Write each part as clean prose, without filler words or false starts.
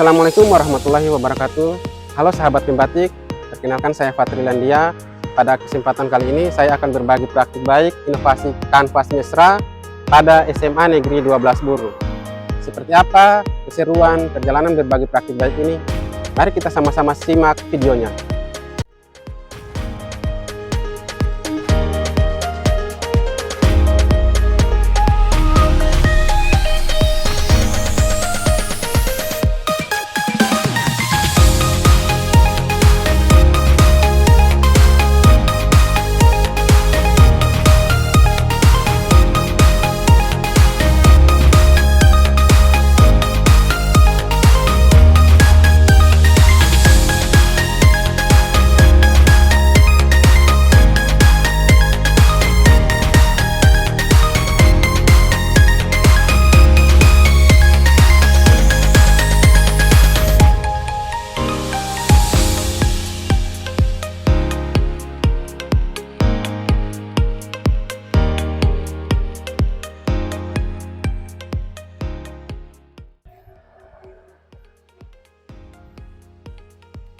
Assalamualaikum warahmatullahi wabarakatuh. Halo sahabat pembatik, perkenalkan saya Fatrilandia. Pada kesempatan kali ini saya akan berbagi praktik baik inovasi kanvas mesra pada SMA Negeri 12 Buru. Seperti apa keseruan perjalanan berbagi praktik baik ini? Mari kita sama-sama simak videonya.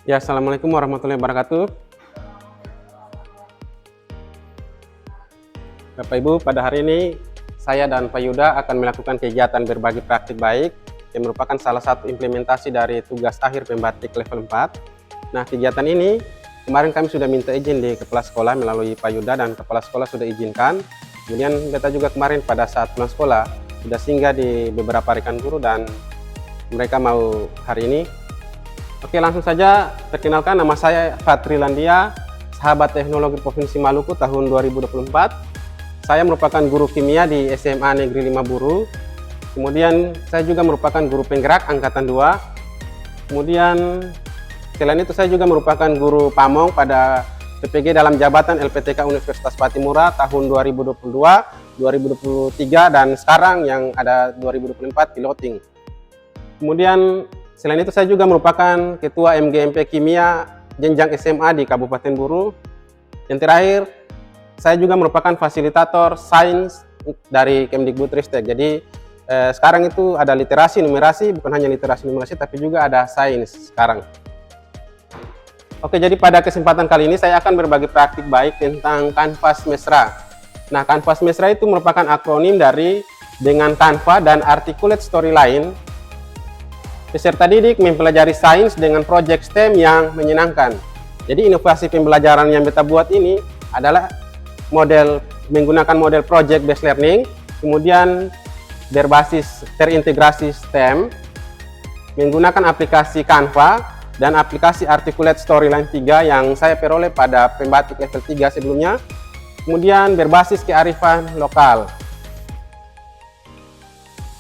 Ya, Assalamualaikum warahmatullahi wabarakatuh. Bapak Ibu, pada hari ini saya dan Pak Yuda akan melakukan kegiatan berbagi praktik baik yang merupakan salah satu implementasi dari tugas akhir pembatik level 4. Nah, kegiatan ini kemarin kami sudah minta izin di kepala sekolah melalui Pak Yuda dan kepala sekolah sudah izinkan. Kemudian kita juga kemarin pada saat pulang sekolah sudah singgah di beberapa rekan guru dan mereka mau hari ini. Oke, langsung saja perkenalkan, nama saya Fatrilandia, sahabat teknologi Provinsi Maluku tahun 2024. Saya merupakan guru kimia di SMA Negeri 5 Buru. Kemudian saya juga merupakan guru penggerak angkatan 2. Kemudian selain itu saya juga merupakan guru pamong pada PPG dalam jabatan LPTK Universitas Patimura tahun 2022, 2023 dan sekarang yang ada 2024 piloting. Kemudian selain itu saya juga merupakan ketua MGMP Kimia jenjang SMA di Kabupaten Buru. Yang terakhir, saya juga merupakan fasilitator sains dari Kemdikbudristek. Jadi sekarang itu ada literasi numerasi, bukan hanya literasi numerasi tapi juga ada sains sekarang. Oke, jadi pada kesempatan kali ini saya akan berbagi praktik baik tentang kanvas mesra. Nah, kanvas mesra itu merupakan akronim dari dengan Canva dan Articulate Storyline. Peserta didik mempelajari sains dengan proyek STEM yang menyenangkan. Jadi inovasi pembelajaran yang kita buat ini adalah menggunakan model project based learning, kemudian berbasis terintegrasi STEM, menggunakan aplikasi Canva dan aplikasi Articulate Storyline 3 yang saya peroleh pada pembatik level 3 sebelumnya, kemudian berbasis kearifan lokal.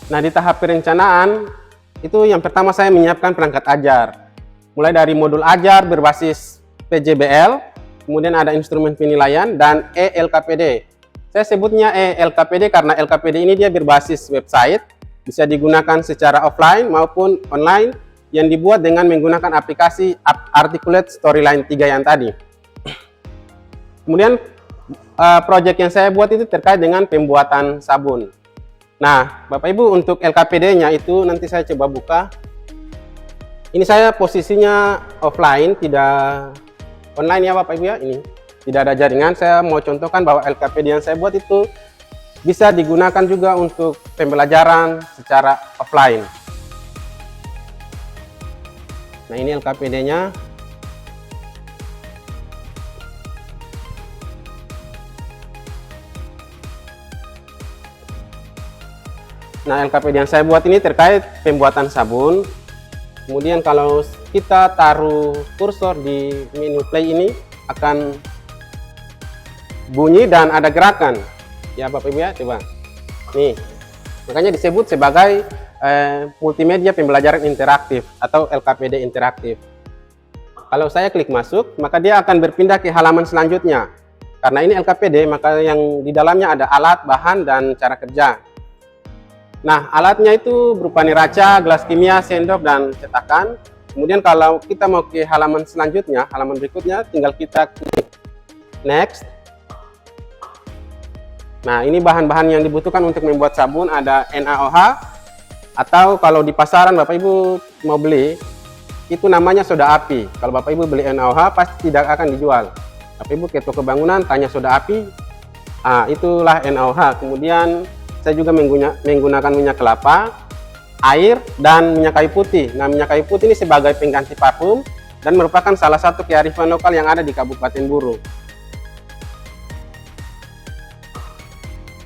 Nah, di tahap perencanaan itu yang pertama saya menyiapkan perangkat ajar, mulai dari modul ajar berbasis PJBL, kemudian ada instrumen penilaian dan ELKPD. Saya sebutnya ELKPD karena LKPD ini dia berbasis website, bisa digunakan secara offline maupun online yang dibuat dengan menggunakan aplikasi Articulate Storyline 3 yang tadi. Kemudian proyek yang saya buat itu terkait dengan pembuatan sabun. Nah, Bapak Ibu, untuk LKPD-nya itu nanti saya coba buka. Ini saya posisinya offline, tidak online ya Bapak Ibu ya. Ini tidak ada jaringan. Saya mau contohkan bahwa LKPD yang saya buat itu bisa digunakan juga untuk pembelajaran secara offline. Nah, ini LKPD-nya. Nah, LKPD yang saya buat ini terkait pembuatan sabun. Kemudian kalau kita taruh kursor di menu play ini akan bunyi dan ada gerakan. Ya Bapak Ibu ya, coba. Nih, makanya disebut sebagai multimedia pembelajaran interaktif atau LKPD interaktif. Kalau saya klik masuk, maka dia akan berpindah ke halaman selanjutnya. Karena ini LKPD, maka yang di dalamnya ada alat, bahan, dan cara kerja. Nah, alatnya itu berupa neraca, gelas kimia, sendok, dan cetakan. Kemudian kalau kita mau ke halaman selanjutnya, halaman berikutnya, tinggal kita klik next. Nah, ini bahan-bahan yang dibutuhkan untuk membuat sabun, ada NaOH, Atau kalau di pasaran Bapak Ibu mau beli, itu namanya soda api. Kalau Bapak Ibu beli NaOH pasti tidak akan dijual. Bapak Ibu ke toko bangunan tanya soda api, itulah NaOH. Kemudian saya juga menggunakan minyak kelapa, air, dan minyak kayu putih. Nah, minyak kayu putih ini sebagai pengganti parfum dan merupakan salah satu kearifan lokal yang ada di Kabupaten Buru.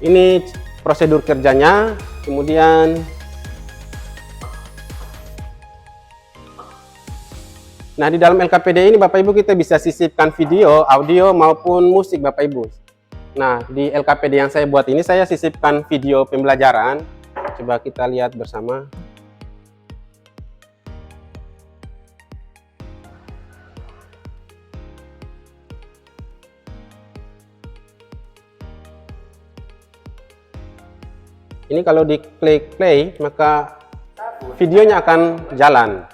Ini prosedur kerjanya. Kemudian nah, di dalam LKPD ini Bapak Ibu kita bisa sisipkan video, audio maupun musik Bapak Ibu. Nah, di LKPD yang saya buat ini saya sisipkan video pembelajaran. Coba kita lihat bersama. Ini kalau diklik play, maka videonya akan jalan.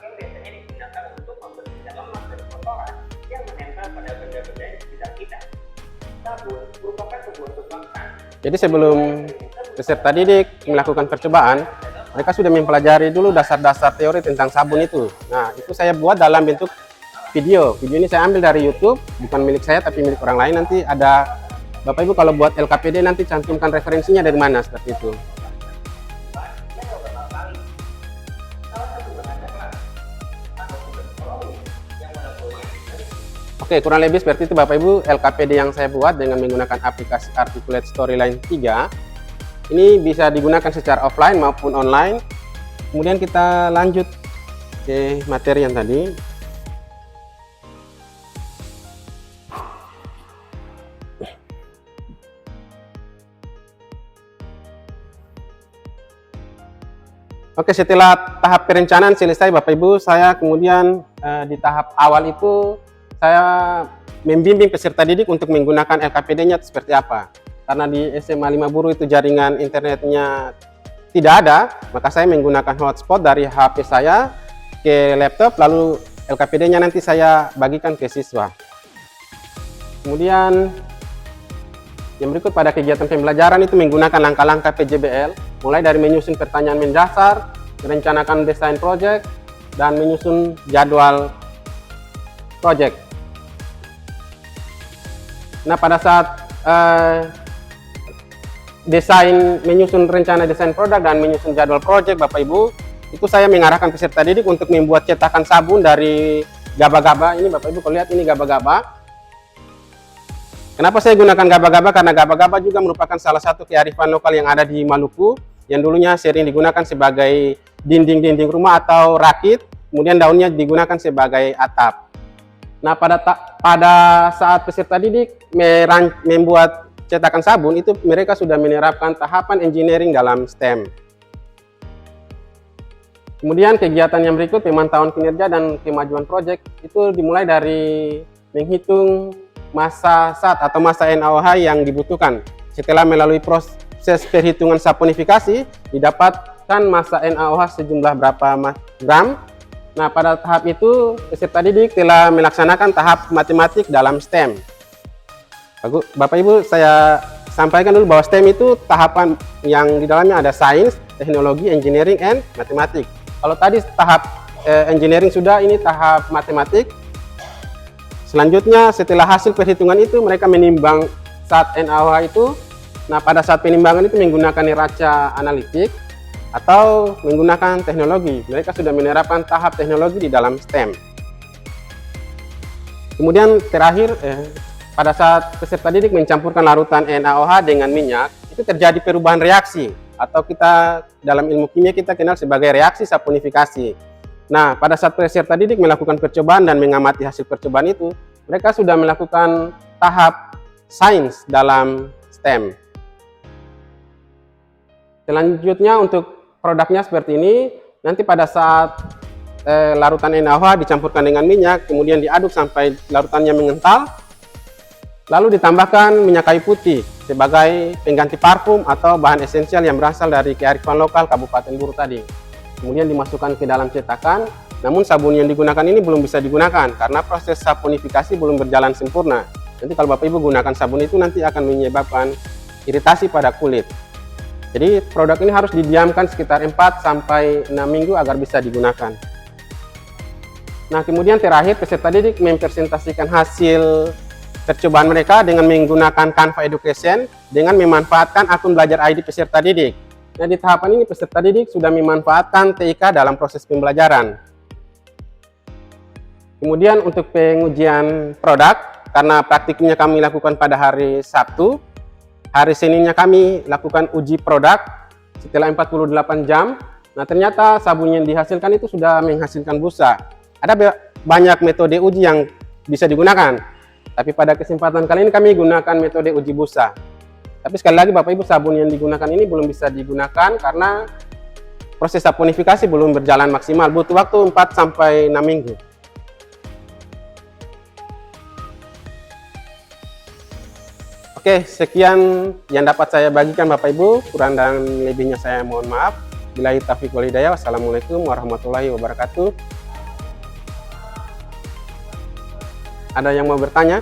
Jadi sebelum peserta didik melakukan percobaan, mereka sudah mempelajari dulu dasar-dasar teori tentang sabun itu. Nah, itu saya buat dalam bentuk video. Video ini saya ambil dari YouTube, bukan milik saya tapi milik orang lain. Nanti ada, Bapak Ibu kalau buat LKPD nanti cantumkan referensinya dari mana, seperti itu. Oke, kurang lebih seperti itu Bapak Ibu LKPD yang saya buat dengan menggunakan aplikasi Articulate Storyline 3. Ini bisa digunakan secara offline maupun online. Kemudian kita lanjut ke materi yang tadi. Oke, setelah tahap perencanaan selesai Bapak Ibu, saya kemudian di tahap awal itu saya membimbing peserta didik untuk menggunakan LKPD-nya seperti apa. Karena di SMA 5 Buru itu jaringan internetnya tidak ada, maka saya menggunakan hotspot dari HP saya ke laptop, lalu LKPD-nya nanti saya bagikan ke siswa. Kemudian yang berikut pada kegiatan pembelajaran itu menggunakan langkah-langkah PJBL, mulai dari menyusun pertanyaan mendasar, merencanakan desain project, dan menyusun jadwal project. Nah, pada saat menyusun rencana desain produk dan menyusun jadwal project Bapak Ibu, itu saya mengarahkan peserta didik untuk membuat cetakan sabun dari gaba-gaba. Ini Bapak Ibu kalau lihat ini gaba-gaba. Kenapa saya gunakan gaba-gaba? Karena gaba-gaba juga merupakan salah satu kearifan lokal yang ada di Maluku, yang dulunya sering digunakan sebagai dinding-dinding rumah atau rakit, kemudian daunnya digunakan sebagai atap. Nah, pada saat peserta didik membuat cetakan sabun, itu mereka sudah menerapkan tahapan engineering dalam STEM. Kemudian kegiatan yang berikut, pemantauan kinerja dan kemajuan proyek, itu dimulai dari menghitung masa SAT atau masa NaOH yang dibutuhkan. Setelah melalui proses perhitungan saponifikasi, didapatkan masa NaOH sejumlah berapa gram. Nah, pada tahap itu peserta didik telah melaksanakan tahap matematik dalam STEM. Bapak Ibu, saya sampaikan dulu bahwa STEM itu tahapan yang di dalamnya ada sains, teknologi, engineering, and matematik. Kalau tadi tahap engineering sudah, ini tahap matematik. Selanjutnya setelah hasil perhitungan itu mereka menimbang SAT NaOH itu. Nah, pada saat penimbangan itu menggunakan neraca analitik atau menggunakan teknologi. Mereka sudah menerapkan tahap teknologi di dalam STEM. Kemudian terakhir, pada saat peserta didik mencampurkan larutan NaOH dengan minyak, itu terjadi perubahan reaksi, atau kita dalam ilmu kimia kita kenal sebagai reaksi saponifikasi. Nah, pada saat peserta didik melakukan percobaan dan mengamati hasil percobaan itu, mereka sudah melakukan tahap sains dalam STEM. Selanjutnya untuk produknya seperti ini. Nanti pada saat larutan NaOH dicampurkan dengan minyak, kemudian diaduk sampai larutannya mengental, lalu ditambahkan minyak kayu putih sebagai pengganti parfum atau bahan esensial yang berasal dari kearifan lokal Kabupaten Buru tadi. Kemudian dimasukkan ke dalam cetakan, namun sabun yang digunakan ini belum bisa digunakan karena proses saponifikasi belum berjalan sempurna. Nanti kalau Bapak Ibu gunakan sabun itu nanti akan menyebabkan iritasi pada kulit. Jadi produk ini harus didiamkan sekitar 4-6 minggu agar bisa digunakan. Nah, kemudian terakhir peserta didik mempresentasikan hasil percobaan mereka dengan menggunakan Canva Education dengan memanfaatkan akun Belajar ID peserta didik. Nah, di tahapan ini peserta didik sudah memanfaatkan TIK dalam proses pembelajaran. Kemudian untuk pengujian produk, karena praktiknya kami lakukan pada hari Sabtu, hari Seninnya kami lakukan uji produk setelah 48 jam. Nah, ternyata sabun yang dihasilkan itu sudah menghasilkan busa. Ada banyak metode uji yang bisa digunakan, tapi pada kesempatan kali ini kami gunakan metode uji busa. Tapi sekali lagi Bapak Ibu, sabun yang digunakan ini belum bisa digunakan karena proses saponifikasi belum berjalan maksimal, butuh waktu 4-6 minggu. Oke, sekian yang dapat saya bagikan Bapak Ibu, kurang dan lebihnya saya mohon maaf. Billahi taufiq wal hidayah. Wassalamualaikum warahmatullahi wabarakatuh. Ada yang mau bertanya?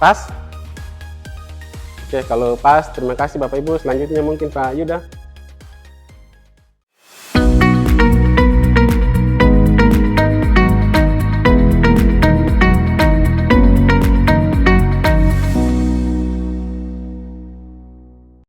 Pas? Oke, kalau pas, terima kasih Bapak Ibu. Selanjutnya mungkin Pak Yuda.